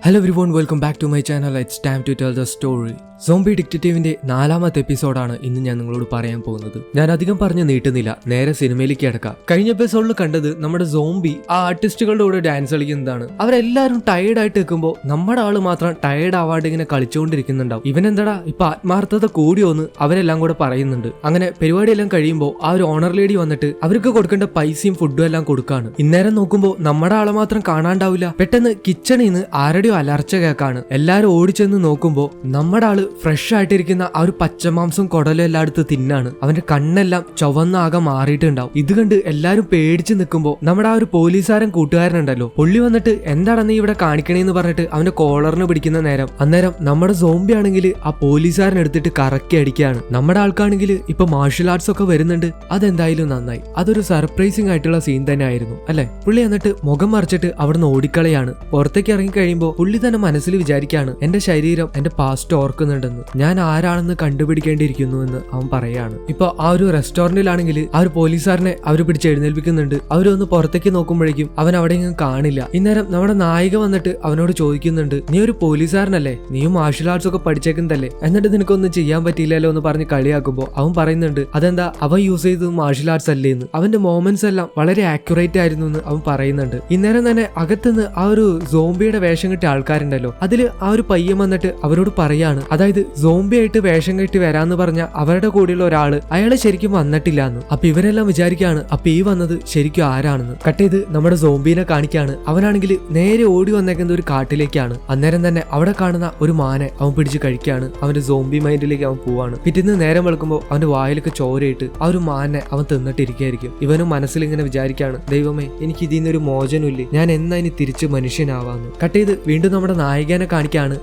Hello everyone, welcome back to my channel. It's time to tell the story. Zombie ഡിറ്റക്റ്റീവിന്റെ 4ാമത്തെ എപ്പിസോഡാണ് ഇന്ന് ഞാൻ നിങ്ങളോട് പറയാൻ പോകുന്നത്. ഞാൻ അധികം പറഞ്ഞു നീട്ടുന്നില്ല, നേരെ സിനിമയിലേക്ക് കിടക്കാം. കഴിഞ്ഞ എപ്പിസോഡിൽ കണ്ടത് നമ്മുടെ സോംബി ആ ആർട്ടിസ്റ്റുകളുടെ കൂടെ ഡാൻസ് കളിക്കുന്നതാണ്. അവരെല്ലാവരും ടയേർഡായിട്ട് നിൽക്കുമ്പോൾ നമ്മുടെ ആള് മാത്രം ടയേർഡ് ആവാണ്ട് ഇങ്ങനെ കളിച്ചുകൊണ്ടിരിക്കുന്നുണ്ടാവും. ഇവനെന്താടാ ഇപ്പൊ ആത്മാർത്ഥത കൂടിയോന്ന് അവരെല്ലാം കൂടെ പറയുന്നുണ്ട്. അങ്ങനെ പരിപാടിയെല്ലാം കഴിയുമ്പോൾ ആ ഒരു ഓണർ ലേഡി വന്നിട്ട് അവർക്ക് കൊടുക്കേണ്ട പൈസയും ഫുഡും എല്ലാം കൊടുക്കാണ്. ഇന്നേരം നോക്കുമ്പോൾ നമ്മുടെ ആളെ മാത്രം കാണാണ്ടാവില്ല. പെട്ടെന്ന് കിച്ചണിൽ നിന്ന് ആരുടെയോ അലർച്ച കേൾക്കാണ്. എല്ലാരും ഓടിച്ചെന്ന് നോക്കുമ്പോൾ നമ്മുടെ ആള് ഫ്രഷ് ആയിട്ടിരിക്കുന്ന ആ ഒരു പച്ചമാംസം കുടലും എല്ലായിടത്ത് തിന്നാണ്. അവന്റെ കണ്ണെല്ലാം ചുവന്നാകെ മാറിയിട്ടുണ്ടാവും. ഇത് കണ്ട് എല്ലാരും പേടിച്ച് നിൽക്കുമ്പോൾ നമ്മുടെ ആ ഒരു പോലീസുകാരൻ കൂട്ടുകാരനുണ്ടല്ലോ, പുള്ളി വന്നിട്ട് എന്താണ് നീ ഇവിടെ കാണിക്കണേന്ന് പറഞ്ഞിട്ട് അവന്റെ കോളറിന് പിടിക്കുന്ന അന്നേരം നമ്മുടെ സോംബി ആണെങ്കിൽ ആ പോലീസുകാരൻ എടുത്തിട്ട് കറക്കി അടിക്കുകയാണ്. നമ്മുടെ ആൾക്കാണെങ്കിൽ ഇപ്പൊ മാർഷൽ ആർട്സ് ഒക്കെ വരുന്നുണ്ട്. അതെന്തായാലും നന്നായി. അതൊരു സർപ്രൈസിംഗ് ആയിട്ടുള്ള സീൻ തന്നെ ആയിരുന്നു അല്ലെ. പുള്ളി എന്നിട്ട് മുഖം മറിച്ചിട്ട് അവിടുന്ന് ഓടിക്കളയാണ്. പുറത്തേക്ക് ഇറങ്ങി കഴിയുമ്പോൾ പുള്ളി തന്നെ മനസ്സിൽ വിചാരിക്കുകയാണ്, എന്റെ ശരീരം എന്റെ പാസ്റ്റ് ഓർക്കുന്നുണ്ടെന്ന്, ഞാൻ ആരാണെന്ന് കണ്ടുപിടിക്കേണ്ടിയിരിക്കുന്നു എന്ന് അവൻ പറയാണ്. ഇപ്പൊ ആ ഒരു റെസ്റ്റോറന്റിലാണെങ്കിൽ ആ ഒരു പോലീസുകാരനെ അവർ പിടിച്ച് എഴുന്നേൽപ്പിക്കുന്നുണ്ട്. അവരൊന്ന് പുറത്തേക്ക് നോക്കുമ്പോഴേക്കും അവൻ അവിടെ കാണില്ല. ഇന്നേരം നമ്മുടെ നായിക വന്നിട്ട് അവനോട് ചോദിക്കുന്നുണ്ട്, നീ ഒരു പോലീസുകാരനല്ലേ, നീയും മാർഷൽ ആർട്സ് ഒക്കെ പഠിച്ചേക്കുന്നതല്ലേ, എന്നിട്ട് നിനക്കൊന്നും ചെയ്യാൻ പറ്റിയില്ലല്ലോ എന്ന് പറഞ്ഞ് കളിയാക്കുമ്പോൾ അവൻ പറയുന്നുണ്ട്, അതെന്താ അവൻ യൂസ് ചെയ്തത് മാർഷൽ ആർട്സ് അല്ലേ എന്ന്. അവന്റെ മൊമെന്റ്സ് എല്ലാം വളരെ ആക്യുറേറ്റ് ആയിരുന്നു എന്ന് അവൻ പറയുന്നുണ്ട്. ഇന്നേരം തന്നെ അകത്തുനിന്ന് ആ ഒരു സോംബിയുടെ വേഷം കെട്ടിയ ആൾക്കാരുണ്ടല്ലോ, അതില് ആ ഒരു പയ്യൻ വന്നിട്ട് അവരോട് പറയാണ്, അതായത് സോംബി ആയിട്ട് വേഷം കെട്ടി വരാന്ന് പറഞ്ഞ അവരുടെ കൂടെയുള്ള ഒരാള് അയാള് ശരിക്കും വന്നിട്ടില്ല എന്ന്. അപ്പൊ ഇവരെല്ലാം വിചാരിക്കുകയാണ് അപ്പൊ ഈ വന്നത് ശരിക്കും ആരാണെന്ന്. കട്ട് ചെയ്ത് നമ്മുടെ സോംബിനെ കാണിക്കാണ്. അവനാണെങ്കിൽ നേരെ ഓടി വന്നേക്കുന്ന ഒരു കാട്ടിലേക്കാണ്. അന്നേരം തന്നെ അവിടെ കാണുന്ന ഒരു മാനെ അവൻ പിടിച്ച് കഴിക്കുകയാണ്. അവന്റെ സോംബി മൈൻഡിലേക്ക് അവൻ പോവാണ്. പിറ്റേന്ന് നേരം വെളുക്കുമ്പോൾ അവന്റെ വായിലൊക്കെ ചോരയിട്ട് ആ ഒരു മാനെ അവൻ തിന്നിട്ടിരിക്കുകയായിരിക്കും. ഇവനും മനസ്സിൽ ഇങ്ങനെ വിചാരിക്കുകയാണ്, ദൈവമേ എനിക്ക് ഇതിൽ നിന്നൊരു മോചനമില്ലേ, ഞാൻ എന്നാ ഇനി തിരിച്ച് മനുഷ്യനാവാന്ന്. കട്ട് ചെയ്ത് വീണ്ടും നമ്മുടെ നായികനെ കാണിക്കാണ്.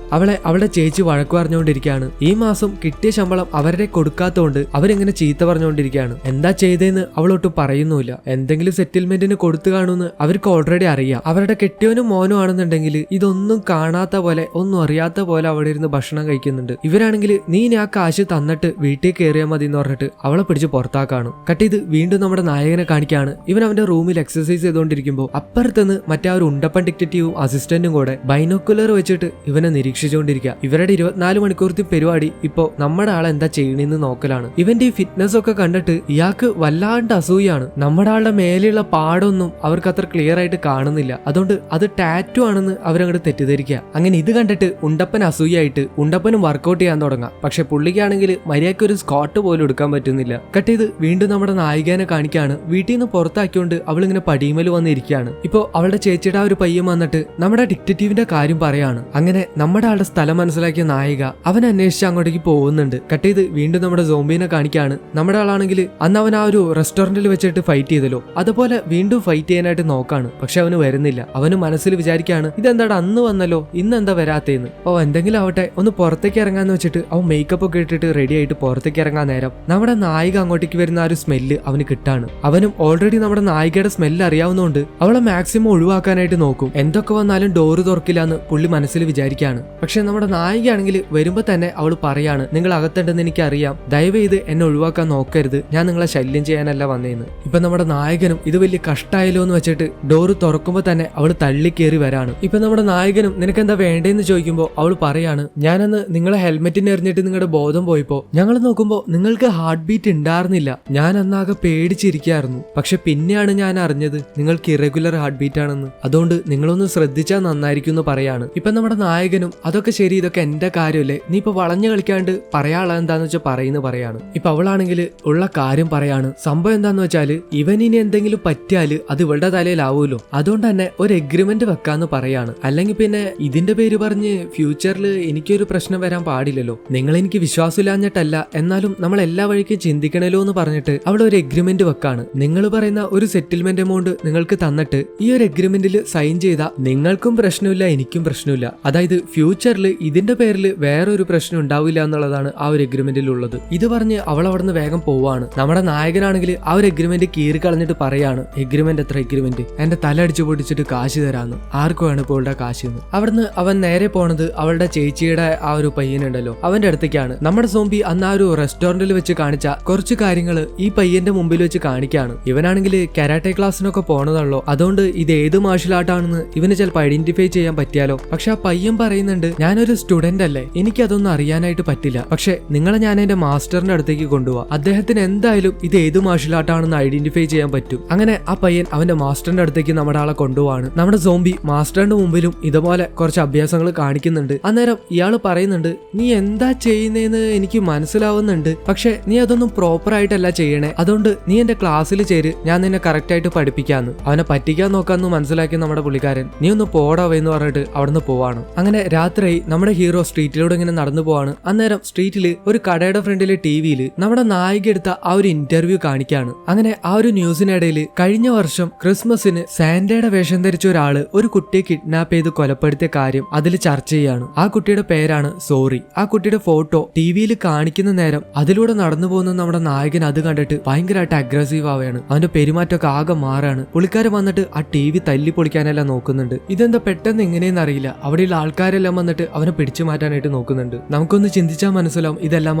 അവളുടെ ചേച്ചി വഴക്കു പറഞ്ഞുകൊണ്ടിരിക്കുകയാണ്. ഈ മാസം കിട്ടിയ ശമ്പളം അവരുടെ കൊടുക്കാത്തതുകൊണ്ട് അവരിങ്ങനെ ചീത്ത പറഞ്ഞുകൊണ്ടിരിക്കുകയാണ്. എന്താ ചെയ്തതെന്ന് അവളൊട്ടും പറയുന്നുമില്ല. എന്തെങ്കിലും സെറ്റിൽമെന്റിന് കൊടുത്തു കാണുമെന്ന് അവർക്ക് ഓൾറെഡി അറിയാം. അവരുടെ കെട്ടിയവനും മോനും ആണെന്നുണ്ടെങ്കിൽ ഇതൊന്നും കാണാത്ത പോലെ ഒന്നും അറിയാത്ത പോലെ അവിടെ ഇരുന്ന് ഭക്ഷണം കഴിക്കുന്നുണ്ട്. ഇവരാണെങ്കിൽ നീ ആ കാശ് തന്നിട്ട് വീട്ടിൽ കയറിയാൽ മതി എന്ന് പറഞ്ഞിട്ട് അവളെ പിടിച്ച് പുറത്താക്കാണ്. കട്ട് ചെയ്ത് വീണ്ടും നമ്മുടെ നായകനെ കാണിക്കാണ്. ഇവൻ അവന്റെ റൂമിൽ എക്സസൈസ് ചെയ്തുകൊണ്ടിരിക്കുമ്പോൾ അപ്പുറത്തുനിന്ന് മറ്റേ ഒരു ഉണ്ടപ്പൻ ഡിറ്റക്റ്റീവും അസിസ്റ്റന്റും കൂടെ ബൈനോക്കുലർ വെച്ചിട്ട് ഇവനെ നിരീക്ഷിച്ചുകൊണ്ടിരിക്കുക. ഇവരുടെ 24 മണിക്കൂറത്തെ പരിപാടി ഇപ്പോ നമ്മുടെ ആളെ എന്താ ചെയ്യണെന്ന് നോക്കലാണ്. ഇവന്റെ ഈ ഫിറ്റ്നസ് ഒക്കെ കണ്ടിട്ട് ഇയാൾക്ക് വല്ലാണ്ട് അസൂയാണ്. നമ്മുടെ ആളുടെ മേലെയുള്ള പാടൊന്നും അവർക്ക് അത്ര ക്ലിയർ ആയിട്ട് കാണുന്നില്ല. അതുകൊണ്ട് അത് ടാറ്റു ആണെന്ന് അവരങ്ങോട്ട് തെറ്റിദ്ധരിക്കുക. അങ്ങനെ ഇത് കണ്ടിട്ട് ഉണ്ടപ്പൻ അസൂയായിട്ട് ഉണ്ടപ്പനും വർക്കൗട്ട് ചെയ്യാൻ തുടങ്ങാം. പക്ഷെ പുള്ളിക്കാണെങ്കിൽ മര്യാദയ്ക്ക് ഒരു സ്കോട്ട് പോലും എടുക്കാൻ പറ്റുന്നില്ല. കട്ട് ചെയ്ത് വീണ്ടും നമ്മുടെ നായികനെ കാണിക്കാണ്. വീട്ടിൽ നിന്ന് പുറത്താക്കിക്കൊണ്ട് അവളിങ്ങനെ പടിമേൽ വന്നിരിക്കുകയാണ്. ഇപ്പോ അവളുടെ ചേച്ചിയുടെ ആ ഒരു പയ്യൻ വന്നിട്ട് നമ്മുടെ ഡിറ്റക്റ്റീവിന്റെ കാര്യം പറയാണ്. അങ്ങനെ നമ്മുടെ ആളുടെ സ്ഥലം മനസ്സിലാക്കിയ നായിക അവൻ അന്വേഷിച്ച് അങ്ങോട്ടേക്ക് പോകുന്നുണ്ട്. കട്ട് ചെയ്ത് വീണ്ടും നമ്മുടെ സോംബിനെ കാണിക്കാണ്. നമ്മുടെ ആളാണെങ്കിൽ അന്ന് അവൻ ആ ഒരു റെസ്റ്റോറന്റിൽ വെച്ചിട്ട് ഫൈറ്റ് ചെയ്തല്ലോ, അതുപോലെ വീണ്ടും ഫൈറ്റ് ചെയ്യാനായിട്ട് നോക്കാണ്. പക്ഷെ അവന് വരുന്നില്ല. അവന് മനസ്സിൽ വിചാരിക്കാണ്, ഇതെന്താടാ അന്ന് വന്നല്ലോ, ഇന്ന് എന്താ വരാത്തേന്ന്. ഓ എന്തെങ്കിലും ആവട്ടെ, ഒന്ന് പുറത്തേക്ക് ഇറങ്ങാന്ന് വെച്ചിട്ട് അവൻ മേക്കപ്പ് ഒക്കെ ഇട്ടിട്ട് റെഡി ആയിട്ട് പുറത്തേക്ക് ഇറങ്ങാൻ നേരം നമ്മുടെ നായിക അങ്ങോട്ടേക്ക് വരുന്ന ആ ഒരു സ്മെല്ല് അവന് കിട്ടാണ്. അവനും ഓൾറെഡി നമ്മുടെ നായികയുടെ സ്മെല്ല് അറിയാവുന്നതുകൊണ്ട് അവളെ മാക്സിമം ഒഴിവാക്കാനായിട്ട് നോക്കും. എന്തൊക്കെ വന്നാലും ഡോറ് തുറക്കില്ല എന്ന് പുള്ളി മനസ്സിൽ വിചാരിക്കാണ്. പക്ഷെ നമ്മുടെ നായികയാണെങ്കിൽ വരുമ്പോ തന്നെ അവൾ പറയാണ്, നിങ്ങൾ അകത്തുണ്ടെന്ന് എനിക്ക് അറിയാം, ദയവേത് എന്നെ ഒഴിവാക്കാൻ നോക്കരുത്, ഞാൻ നിങ്ങളെ ശല്യം ചെയ്യാനല്ല വന്നേന്ന്. ഇപ്പൊ നമ്മുടെ നായകനും ഇത് വലിയ കഷ്ടായല്ലോ എന്ന് വെച്ചിട്ട് ഡോറ് തുറക്കുമ്പോ തന്നെ അവൾ തള്ളിക്കേറി വരാണ്. ഇപ്പൊ നമ്മുടെ നായകനും നിനക്ക് എന്താ വേണ്ടേന്ന് ചോദിക്കുമ്പോൾ അവൾ പറയാണ്, ഞാനന്ന് നിങ്ങളെ ഹെൽമെറ്റിന് എറിഞ്ഞിട്ട് നിങ്ങളുടെ ബോധം പോയപ്പോ ഞങ്ങൾ നോക്കുമ്പോ നിങ്ങൾക്ക് ഹാർട്ട് ബീറ്റ് ഉണ്ടായിരുന്നില്ല. ഞാൻ അന്നാകെ പേടിച്ചിരിക്കായിരുന്നു. പക്ഷെ പിന്നെയാണ് ഞാൻ അറിഞ്ഞത് നിങ്ങൾക്ക് ഇറഗുലർ ഹാർട്ട് ബീറ്റ് ആണെന്ന്. അതുകൊണ്ട് നിങ്ങളൊന്ന് ശ്രദ്ധിച്ചാൽ നന്നായിരിക്കും എന്ന് പറയാണ്. ഇപ്പൊ നമ്മുടെ നായകനും അതൊക്കെ ശരി, ഇതൊക്കെ എന്റെ കാര്യമല്ലേ, നീ ഇപ്പൊ വളഞ്ഞു കളിക്കാണ്ട് പറയാനുള്ള എന്താന്ന് വെച്ചാൽ പറയാണ്. ഇപ്പൊ അവളാണെങ്കിൽ ഉള്ള കാര്യം പറയാണ്. സംഭവം എന്താന്ന് വെച്ചാല് ഇവനിനി എന്തെങ്കിലും പറ്റിയാല് അത് ഇവളുടെ തലയിലാവൂലോ, അതുകൊണ്ട് തന്നെ ഒരു എഗ്രിമെന്റ് വെക്കാന്ന് പറയാണ്. അല്ലെങ്കിൽ പിന്നെ ഇതിന്റെ പേര് പറഞ്ഞ് ഫ്യൂച്ചറിൽ എനിക്കൊരു പ്രശ്നം വരാൻ പാടില്ലല്ലോ. നിങ്ങൾ എനിക്ക് വിശ്വാസമില്ലാഞ്ഞിട്ടല്ല, എന്നാലും നമ്മൾ എല്ലാ വഴിക്കും ചിന്തിക്കണല്ലോ എന്ന് പറഞ്ഞിട്ട് അവൾ ഒരു എഗ്രിമെന്റ് വെക്കാണ്. നിങ്ങൾ പറയുന്ന ഒരു സെറ്റിൽമെന്റ് എമൗണ്ട് നിങ്ങൾക്ക് തന്നിട്ട് ഈ ഒരു എഗ്രിമെന്റിൽ സൈൻ ചെയ്താൽ നിങ്ങൾക്കും പ്രശ്നമില്ല എനിക്കും പ്രശ്നമില്ല. അതായത് ഫ്യൂച്ചറിൽ ഇതിന്റെ പേരിൽ വേറൊരു പ്രശ്നം ഉണ്ടാവില്ല എന്നുള്ളതാണ് ആ ഒരു എഗ്രിമെന്റിൽ ഉള്ളത്. ഇത് പറഞ്ഞ് അവൾ അവിടുന്ന് വേഗം പോവാണ്. നമ്മുടെ നായകനാണെങ്കിൽ ആ ഒരു എഗ്രിമെന്റ് കീറി കളഞ്ഞിട്ട് പറയാണ്, എഗ്രിമെന്റ് എത്ര എഗ്രിമെന്റ്, എന്റെ തല അടിച്ചു പൊടിച്ചിട്ട് കാശ് തരാന്ന്, ആർക്കുമാണ് ഇപ്പോൾ ഇവിടെ കാശ് എന്ന്. അവിടുന്ന് അവൻ നേരെ പോണത് അവളുടെ ചേച്ചിയുടെ ആ ഒരു പയ്യനുണ്ടല്ലോ അവന്റെ അടുത്തേക്കാണ്. നമ്മുടെ സോംബി അന്ന് ആ ഒരു റെസ്റ്റോറന്റിൽ വെച്ച് കാണിച്ച കുറച്ച് കാര്യങ്ങൾ ഈ പയ്യന്റെ മുമ്പിൽ വെച്ച് കാണിക്കാണ്. ഇവനാണെങ്കിൽ കരാട്ടെ ക്ലാസ്സിനൊക്കെ പോണതാണല്ലോ, അതുകൊണ്ട് ഇത് ഏത് മാർഷൽ ആർട്ടാണെന്ന് ഇവന് ചിലപ്പോൾ ഐഡന്റിഫൈ ചെയ്യാൻ പറ്റിയാലോ? പക്ഷെ ആ പയ്യൻ പറയുന്നുണ്ട്, ഞാനൊരു സ്റ്റുഡന്റ് അല്ലേ, എനിക്കതൊന്നും അറിയാനായിട്ട് പറ്റില്ല. പക്ഷെ നിങ്ങളെ ഞാൻ എന്റെ മാസ്റ്ററിന്റെ അടുത്തേക്ക് കൊണ്ടുപോവാം. അദ്ദേഹത്തിന് എന്തായാലും ഇത് ഏത് മാർഷൽ ആർട്ടാണെന്ന് ഐഡന്റിഫൈ ചെയ്യാൻ പറ്റും. അങ്ങനെ ആ പയ്യൻ അവന്റെ മാസ്റ്ററിന്റെ അടുത്തേക്ക് നമ്മുടെ ആളെ കൊണ്ടുപോവാണ്. നമ്മുടെ സോംബി മാസ്റ്ററിന്റെ മുമ്പിലും ഇതുപോലെ കുറച്ച് അഭ്യാസങ്ങൾ കാണിക്കുന്നുണ്ട്. അന്നേരം ഇയാള് പറയുന്നുണ്ട്, നീ എന്താ ചെയ്യുന്നതെന്ന് എനിക്ക് മനസ്സിലാവുന്നുണ്ട്, പക്ഷെ നീ അതൊന്നും പ്രോപ്പർ ആയിട്ടല്ല ചെയ്യണേ. അതുകൊണ്ട് നീ എന്റെ ക്ലാസ്സിൽ ചേര്, ഞാൻ നിന്നെ കറക്റ്റ് ആയിട്ട് പഠിപ്പിക്കാന്ന്. അവനെ പറ്റിക്കാൻ നോക്കാന്ന് മനസ്സിലാക്കി നമ്മുടെ പുള്ളിക്കാരൻ നീ ഒന്ന് പോടാവെന്ന് പറഞ്ഞിട്ട് അവിടുന്ന് പോവാണ്. അങ്ങനെ രാത്രി നമ്മുടെ ഹീറോ സ്ട്രീറ്റിലൂടെ ഇങ്ങനെ നടന്നു പോവാണ്. അന്നേരം സ്ട്രീറ്റിൽ ഒരു കടയുടെ ഫ്രണ്ടിലെ ടിവിയിൽ നമ്മുടെ നായിക എടുത്ത ആ ഒരു ഇന്റർവ്യൂ കാണിക്കാണ്. അങ്ങനെ ആ ഒരു ന്യൂസിനിടയിൽ കഴിഞ്ഞ വർഷം ക്രിസ്മസിന് സാന്റയുടെ വേഷം ധരിച്ച ഒരാള് ഒരു കുട്ടിയെ കിഡ്നാപ്പ് ചെയ്ത് കൊലപ്പെടുത്തിയ കാര്യം അതിൽ ചർച്ച ചെയ്യാണ്. ആ കുട്ടിയുടെ പേരാണ് സോറി. ആ കുട്ടിയുടെ ഫോട്ടോ ടിവിയിൽ കാണിക്കുന്ന നേരം അതിലൂടെ നടന്നു പോകുന്ന നമ്മുടെ നായകൻ അത് കണ്ടിട്ട് ഭയങ്കരമായിട്ട് അഗ്രസീവ് ആവുകയാണ്. അവന്റെ പെരുമാറ്റമൊക്കെ ആകെ മാറാണ്. പുള്ളിക്കാരൻ വന്നിട്ട് ആ ടിവി തല്ലി പൊളിക്കാനെല്ലാം നോക്കുന്നുണ്ട്. ഇതെന്താ പെട്ടെന്ന് എങ്ങനെയെന്ന് അറിയില്ല, അവിടെയുള്ള ആൾക്കാരെല്ലാം വന്നിട്ട് അവനെ പിടിച്ചു മാറ്റാനായിട്ട് നോക്കുന്നുണ്ട്. നമുക്കൊന്ന് ചിന്തിച്ചാൽ മനസ്സിലാവും ഇതെല്ലാം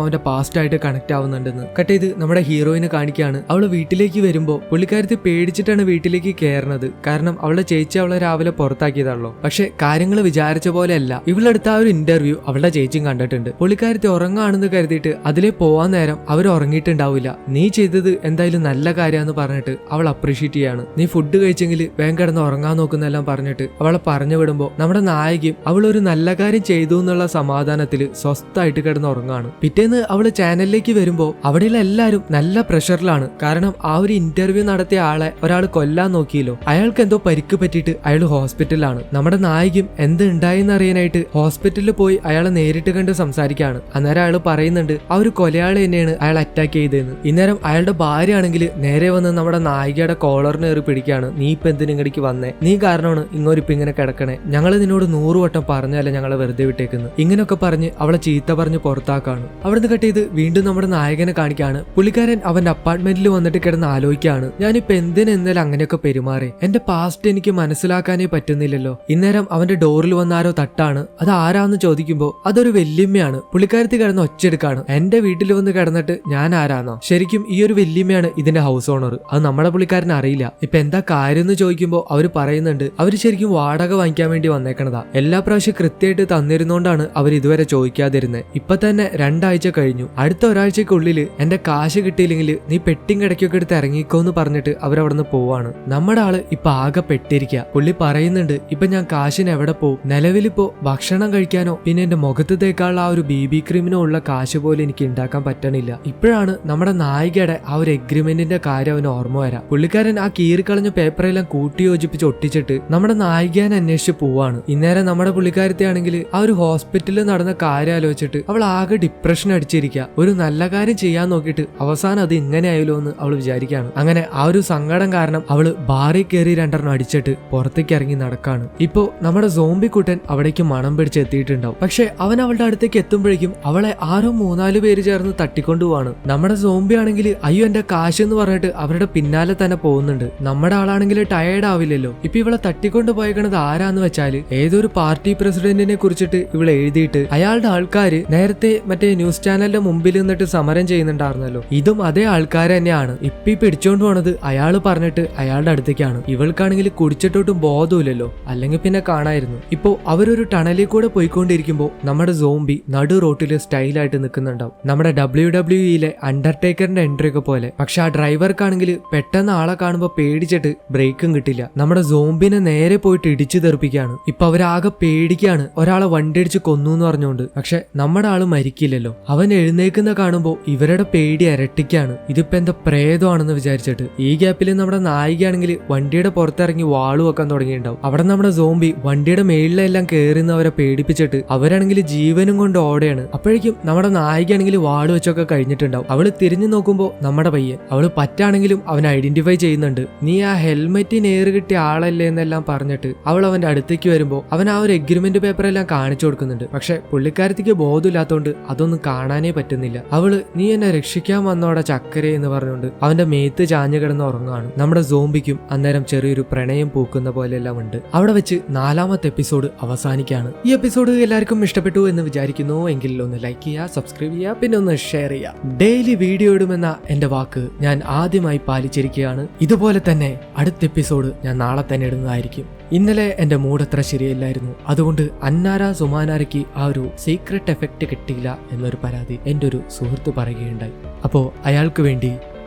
അവന്റെ പാസ്റ്റ് ആയിട്ട് കണക്ട് ആവുന്നുണ്ടെന്ന്. കട്ട് ചെയ്ത് നമ്മുടെ ഹീറോയിനെ കാണിക്കുകയാണ്. അവള് വീട്ടിലേക്ക് വരുമ്പോ പുള്ളിക്കാരത്തി പേടിച്ചിട്ടാണ് വീട്ടിലേക്ക് കയറുന്നത്. കാരണം അവളുടെ ചേച്ചി അവളെ രാവിലെ പുറത്താക്കിയതാണല്ലോ. പക്ഷെ കാര്യങ്ങൾ വിചാരിച്ച പോലെ അല്ല. ഇവളെടുത്ത ആ ഒരു ഇന്റർവ്യൂ അവളുടെ ചേച്ചിയും കണ്ടിട്ടുണ്ട്. പുള്ളിക്കാരത്തി ഉറങ്ങാണെന്ന് കരുതിയിട്ട് അതിലേ പോവാൻ നേരം അവർ ഉറങ്ങിയിട്ടുണ്ടാവില്ല. നീ ചെയ്തത് എന്തായാലും നല്ല കാര്യമാണെന്ന് പറഞ്ഞിട്ട് അവൾ അപ്രീഷിയേറ്റ് ചെയ്യാണ്. നീ ഫുഡ് കഴിച്ചെങ്കിൽ വേഗം കിടന്ന് ഉറങ്ങാൻ നോക്കുന്നെല്ലാം പറഞ്ഞിട്ട് അവളെ പറഞ്ഞു വിടുമ്പോ നമ്മുടെ നായികയും അവൾ ഒരു നല്ല കാര്യം ചെയ്തു എന്നുള്ള സമാധാനത്തിൽ സ്വസ്ഥമായിട്ട് കിടന്ന് ഉറങ്ങാണ്. പിറ്റേന്ന് അവള് ചാനലിലേക്ക് വരുമ്പോ അവിടെയുള്ള എല്ലാരും നല്ല പ്രഷറിലാണ്. കാരണം ആ ഒരു ഇന്റർവ്യൂ നടത്തിയ ആളെ ഒരാൾ കൊല്ലാൻ നോക്കിയല്ലോ. അയാൾക്ക് എന്തോ പരിക്ക് പറ്റിയിട്ട് അയാൾ ഹോസ്പിറ്റലിലാണ്. നമ്മുടെ നായികയും എന്ത് ഉണ്ടായെന്ന് അറിയാനായിട്ട് ഹോസ്പിറ്റലിൽ പോയി അയാളെ നേരിട്ട് കണ്ട് സംസാരിക്കാണ്. അന്നേരം അയാൾ പറയുന്നുണ്ട് ആ ഒരു കൊലയാളി തന്നെയാണ് അയാൾ അറ്റാക്ക് ചെയ്തതെന്ന്. ഇന്നേരം അയാളുടെ ഭാര്യ ആണെങ്കിൽ നേരെ വന്ന് നമ്മുടെ നായികയുടെ കോളറിന് കയറി പിടിക്കുകയാണ്. നീ ഇപ്പൊ എന്തിനും ഇങ്ങടിക്ക് വന്നേ, നീ കാരണമാണ് ഇങ്ങോരിപ്പം ഇങ്ങനെ കിടക്കണേ, ഞങ്ങൾ നിന്നോട് 100 വട്ടം പറഞ്ഞല്ല ഞങ്ങളെ വെറുതെ വിട്ടേക്കുന്നു. ഇങ്ങനെയൊക്കെ പറഞ്ഞ് അവളെ ചീത്ത പറഞ്ഞ് പുറത്താക്കാണ്. അവിടുന്ന് കട്ട് ചെയ്ത് വീണ്ടും നമ്മുടെ നായകനെ കാണിക്കാണ്. പുള്ളിക്കാരൻ അവന്റെ അപ്പാർട്ട്മെന്റിൽ വന്നിട്ട് കിടന്ന് ആലോചിക്കാണ്, ഞാനിപ്പോ എന്തിനെന്നാലും അങ്ങനെയൊക്കെ പെരുമാറി, എന്റെ പാസ്റ്റ് എനിക്ക് മനസ്സിലാക്കാനേ പറ്റുന്നില്ലല്ലോ. ഇന്നേരം അവന്റെ ഡോറിൽ വന്നാരോ തട്ടാണ്. അത് ആരാന്ന് ചോദിക്കുമ്പോ അതൊരു വല്യമ്മയാണ്. പുള്ളിക്കാരത്തി കിടന്ന് ഒച്ചെടുക്കാണ്, എന്റെ വീട്ടിൽ വന്ന് കിടന്നിട്ട് ഞാൻ ആരാന്നോ? ശരിക്കും ഈ ഒരു വല്യമ്മയാണ് ഇതിന്റെ ഹൗസ് ഓണർ. അത് നമ്മുടെ പുള്ളിക്കാരൻ അറിയില്ല. ഇപ്പൊ എന്താ കാര്യം എന്ന് ചോദിക്കുമ്പോ അവര് പറയുന്നുണ്ട് അവര് ശരിക്കും വാടക വാങ്ങിക്കാൻ വേണ്ടി വന്നേക്കണതാ. എല്ലാ പ്രാവശ്യം കൃത്യമായിട്ട് തന്നിരുന്നോണ്ടാണ് അവർ ഇതുവരെ ചോദിക്കാതിരുന്നത്. ഇപ്പൊ തന്നെ 2 ആഴ്ച കഴിഞ്ഞു. അടുത്ത ഒരാഴ്ചക്കുള്ളിൽ എന്റെ കാശ് കിട്ടിയില്ലെങ്കിൽ നീ പെട്ടിങ് ഇടയ്ക്കൊക്കെ എടുത്ത് ഇറങ്ങിക്കോന്ന് പറഞ്ഞിട്ട് അവരവിടുന്ന് പോവാണ്. നമ്മുടെ ആള് ഇപ്പൊ ആകെ പെട്ടിരിക്കുക. പുള്ളി പറയുന്നുണ്ട് ഇപ്പൊ ഞാൻ കാശിന് എവിടെ പോവും? നിലവിലിപ്പോ ഭക്ഷണം കഴിക്കാനോ പിന്നെ എന്റെ മുഖത്ത് തേക്കാനുള്ള ആ ഒരു BB ക്രീമിനോ ഉള്ള കാശ് പോലും എനിക്ക് ഉണ്ടാക്കാൻ പറ്റണില്ല. ഇപ്പോഴാണ് നമ്മുടെ നായികയുടെ ആ ഒരു എഗ്രിമെന്റിന്റെ കാര്യം അവന് ഓർമ്മ വരാം. പുള്ളിക്കാരൻ ആ കീറിക്കളഞ്ഞ പേപ്പറെല്ലാം കൂട്ടി യോജിപ്പിച്ച് ഒട്ടിച്ചിട്ട് നമ്മുടെ നായികനെ അന്വേഷിച്ച് പോവാണ്. ഇന്നേരം നമ്മുടെ പുള്ളിക്കാരത്തെ ആണെങ്കിൽ ആ ഒരു ഹോസ്പിറ്റലിൽ നടന്ന കാര്യം ആലോചിച്ചിട്ട് അവൾ ആകെ ഡിപ്രഷൻ അടിച്ചിരിക്കുക. ഒരു നല്ല കാര്യം ചെയ്യാൻ നോക്കിയിട്ട് അവസാനം അത് ഇങ്ങനെ ആയല്ലോ എന്ന് അവൾ വിചാരിക്കുകയാണ്. അങ്ങനെ ആ ഒരു സങ്കടം കാരണം അവള് ബാറിൽ കയറി 2 അടിച്ചിട്ട് പുറത്തേക്ക് ഇറങ്ങി നടക്കാണ്. ഇപ്പോ നമ്മുടെ സോംബി കുട്ടൻ അവിടേക്ക് മണം പിടിച്ച് എത്തിയിട്ടുണ്ടാവും. പക്ഷെ അവൻ അവളുടെ അടുത്തേക്ക് എത്തുമ്പോഴേക്കും അവളെ ആരോ 3-4 പേര് ചേർന്ന് തട്ടിക്കൊണ്ടുപോവാണ്. നമ്മുടെ സോംബി ആണെങ്കിൽ അയ്യോ എന്റെ കാശ് എന്ന് പറഞ്ഞിട്ട് അവരുടെ പിന്നാലെ തന്നെ പോകുന്നുണ്ട്. നമ്മുടെ ആളാണെങ്കിൽ ടയേർഡ് ആവില്ലല്ലോ. ഇപ്പൊ ഇവളെ തട്ടിക്കൊണ്ട് പോയേക്കണത് ആരാന്ന് വെച്ചാല് ഏതൊരു പാർട്ടി പ്രസിഡന്റിനെ കുറിച്ചിട്ട് ഇവളെ എഴുതിയിട്ട് അയാളുടെ ആൾക്കാര് നേരത്തെ മറ്റേ ന്യൂസ് ചാനലിന്റെ മുമ്പിൽ നിന്നിട്ട് സമരം ചെയ്യുന്നുണ്ടായിരുന്നല്ലോ. ഇതും അതേ ആൾക്കാർ തന്നെയാണ്. ഇപ്പൊ പിടിച്ചോണ്ട് പോണത് അയാള് പറഞ്ഞിട്ട് അയാളുടെ അടുത്തേക്കാണ്. ഇവൾക്കാണെങ്കിൽ കുടിച്ചിട്ടോട്ടും ബോധമില്ലല്ലോ, അല്ലെങ്കിൽ പിന്നെ കാണായിരുന്നു. ഇപ്പോ അവരൊരു ടണലിൽ കൂടെ പോയിക്കൊണ്ടിരിക്കുമ്പോ നമ്മുടെ സോംബി നടു റോട്ടില് സ്റ്റൈലായിട്ട് നിൽക്കുന്നുണ്ടാവും. നമ്മുടെ WWE അണ്ടർടേക്കറിന്റെ എൻട്രി ഒക്കെ പോലെ. പക്ഷെ ആ ഡ്രൈവർക്കാണെങ്കിൽ പെട്ടെന്ന് ആളെ കാണുമ്പോ പേടിച്ചിട്ട് ബ്രേക്കും കിട്ടില്ല. നമ്മുടെ സോംബിനെ നേരെ പോയിട്ട് ഇടിച്ചു തെറിപ്പിക്കുകയാണ്. ഇപ്പൊ അവരാകെ പേടിക്കാണ്, ഒരാളെ വണ്ടി അടിച്ച് കൊന്നു എന്ന് പറഞ്ഞുകൊണ്ട്. പക്ഷെ നമ്മുടെ ആള് മരിക്കില്ലല്ലോ. അവൻ എഴുന്നേക്കുന്ന കാണുമ്പോ ഇവരുടെ പേടി ഇരട്ടിക്കാണ്. ഇതിപ്പോ എന്താ പ്രേതമാണെന്ന് വിചാരിച്ചിട്ട്. ഈ ഗ്യാപ്പിൽ നമ്മുടെ നായികയാണെങ്കിൽ വണ്ടിയുടെ പുറത്തിറങ്ങി വാളു വെക്കാൻ തുടങ്ങിയിട്ടുണ്ടാവും. അവിടെ നമ്മുടെ സോംബി വണ്ടിയുടെ മേളിലെല്ലാം കയറുന്നവരെ പേടിപ്പിച്ചിട്ട് അവരാണെങ്കിൽ ജീവനും കൊണ്ട് ഓടെയാണ്. അപ്പോഴേക്കും നമ്മുടെ നായികയാണെങ്കിൽ വാളു വെച്ചൊക്കെ കഴിഞ്ഞിട്ടുണ്ടാവും. അവള് തിരിഞ്ഞു നോക്കുമ്പോ നമ്മുടെ പയ്യൻ. അവള് പറ്റാണെങ്കിലും അവൻ ഐഡന്റിഫൈ ചെയ്യുന്നുണ്ട്. നീ ആ ഹെൽമെറ്റിന് ഏറ് കിട്ടിയ ആളല്ലേ എന്നെല്ലാം പറഞ്ഞിട്ട് അവൾ അവന്റെ അടുത്തേക്ക് വരുമ്പോ അവൻ ആ ഒരു എഗ്രിമെന്റ് പേപ്പർ എല്ലാം കാണിച്ചു കൊടുക്കുന്നുണ്ട്. പക്ഷെ പുള്ളിക്കാരത്തിക്ക് ബോധമില്ലാത്തോണ്ട് അതൊന്നും കാണാനേ പറ്റുന്നില്ല. അവള് നീ എന്നെ രക്ഷിക്കാൻ വന്നോടെ ചക്കര എന്ന് പറഞ്ഞുകൊണ്ട് അവന്റെ മേത്ത് ചാഞ്ഞു കിടന്ന് ഉറങ്ങാണ്. നമ്മുടെ സോംബിക്കും അന്നേരം ചെറിയൊരു പ്രണയം പൂക്കുന്ന പോലെയെല്ലാം ഉണ്ട്. അവിടെ വെച്ച് 4ാമത്തെ എപ്പിസോഡ് അവസാനിക്കാണ്. ഈ എപ്പിസോഡ് എല്ലാവർക്കും ഇഷ്ടപ്പെട്ടു എന്ന് വിചാരിക്കുന്നു. എങ്കിൽ ഒന്ന് ലൈക്ക് ചെയ്യുക, സബ്സ്ക്രൈബ് ചെയ്യുക, പിന്നെ ഒന്ന് ഷെയർ ചെയ്യുക. ഡെയിലി വീഡിയോ ഇടുമെന്ന എന്റെ വാക്ക് ഞാൻ ആദ്യമായി പാലിച്ചിരിക്കുകയാണ്. ഇതുപോലെ തന്നെ അടുത്ത എപ്പിസോഡ് ഞാൻ നാളെ തന്നെ ഇടുന്നതായിരിക്കും. ഇന്നലെ എൻ്റെ മൂഡ് അത്ര ശരിയല്ലായിരുന്നു, അതുകൊണ്ട് അന്നാര സുമാനാരയ്ക്ക് ആ ഒരു സീക്രട്ട് എഫക്റ്റ് കിട്ടിയില്ല എന്നൊരു പരാതി എൻ്റെ ഒരു സുഹൃത്ത് പറയുകയുണ്ടായി. അപ്പോൾ അയാൾക്ക് വേണ്ടി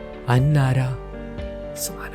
അന്നാര സുമാന.